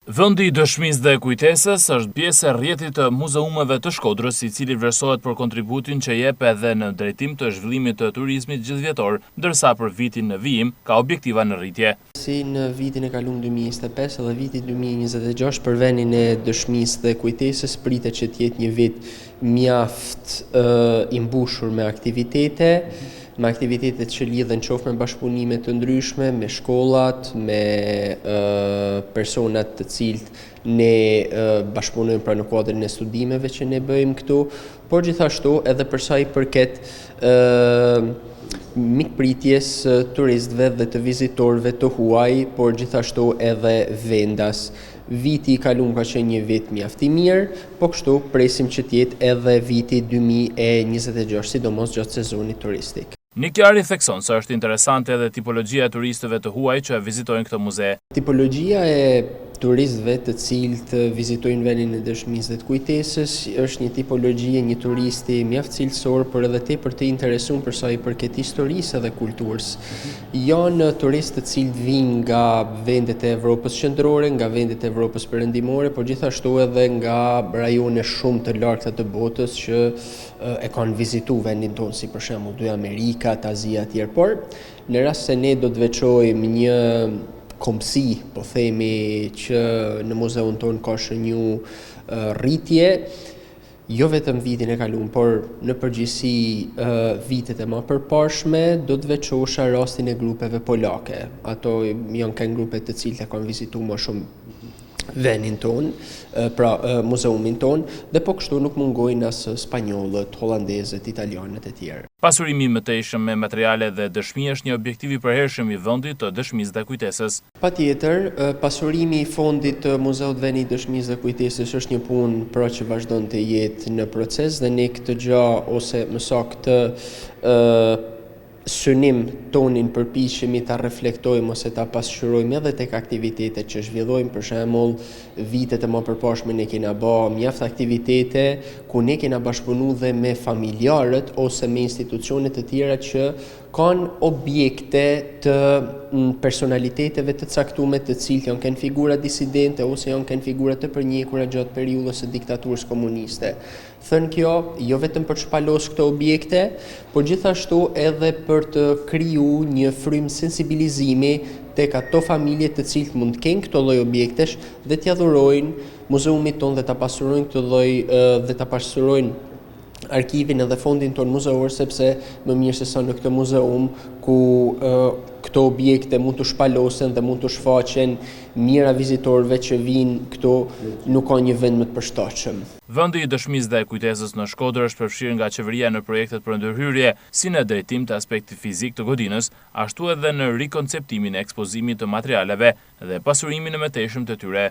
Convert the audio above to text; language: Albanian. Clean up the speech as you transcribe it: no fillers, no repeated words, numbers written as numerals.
Vendi i dëshmisë dhe kujtesës është pjesë e rrjetit të muzeumeve të Shkodrës, i cili vlerësohet për kontributin që jep edhe në drejtim të zhvillimit të turizmit gjithvjetor, ndërsa për vitin në vijim ka objektiva në rritje. Si në vitin e kaluar 2025 dhe vitin 2026 për vendin e dëshmisë dhe kujtesës pritet që të jetë një vit mjaft i mbushur me aktivitetet që lidhen qoftë me bashkëpunime të ndryshme, me shkollat, me personat të cilët ne bashkëpunojmë pra në kuadrin e studimeve që ne bëjmë këtu, por gjithashtu edhe për sa i përket mikpritjes turistëve dhe të vizitorëve të huaj, por gjithashtu edhe vendas. Viti i kaluar ka qenë një vit mjaft i mirë, po kështu presim që të jetë edhe viti 2026, sidomos gjatë sezonit turistik. Nikjari thekson se është interesante edhe tipologjia e turistëve të huaj që vizitojnë këtë muze. Tipologjia e turistëve të cilët vizitojnë vendin e dëshmisë dhe të kujtesës është një tipologji, një turisti mjaft cilësor, por edhe tepër të interesuar për sa i përket historisë dhe kulturës. Janë turistë të cilët vijnë nga vendet e Evropës qendrore, nga vendet e Evropës perëndimore, por gjithashtu edhe nga rajone shumë të largëta të botës që e kanë vizituar vendin tonë, si për shembull Amerika, Azia etj. Por në rast se ne do të veçojmë një komsi, po themi që në muzeun tonë ka shënju rritje, jo vetëm vitin e kaluar, por në përgjithësi vitet e më përparshme, do të veçosha rastin e grupeve polake. Ato janë kënë grupe të cilët e kanë vizituar më shumë vendin tonë, pra muzeumin tonë, dhe po kështu nuk mungojnë as spanjollët, holandezët, italianët e tjerë. Pasurimi i mëtejshëm me materiale dhe dëshmi është një objektiv i përhershëm i vendit të dëshmisë dhe kujtesës. Patjetër, pasurimi i fondit të Muzeut Vendit të Dëshmisë dhe Kujtesës është një punë pra që vazhdon të jetë në proces dhe ne këtë gjë ose më saktë synim tonin përpiqemi ta reflektojmë ose ta pasqyrojmë edhe tek aktivitetet që zhvillojmë. Për shembull, vitet e më përparshme ne kena bë mjaft aktivitete ku ne kena bashkëpunuar dhe me familjarët ose me institucione të tjera që kanë objekte të personaliteteve të caktuara të cilët janë kënë figura disidente ose janë kënë figura të përnjekura gjatë periudhës së diktaturës komuniste. Thënë kjo, jo vetëm për të shpalos këto objekte, por gjithashtu edhe për të kriju një frymë sensibilizimi tek ato familje të cilët mund të kenë këto lloj objektesh dhe t'ia dhurojnë muzeumit tonë dhe ta pasurojnë këtë lloj dhe ta pasurojnë arkivin edhe fondin tonë muzeor, sepse më mirë se sa në këtë muzeum ku këto objekte mund të shpalosen dhe mund të shfaqen mira vizitorëve që vinë këtu, nuk ka një vend më të përshtatshëm. Vendi i dëshmisë dhe kujtesës në Shkodër është përfshirë nga qeveria në projektet për ndërhyrje, si në drejtim të aspektit fizik të godinës, ashtu edhe në rikonceptimin e ekspozimit të materialeve dhe pasurimin e mëtejshëm të tyre.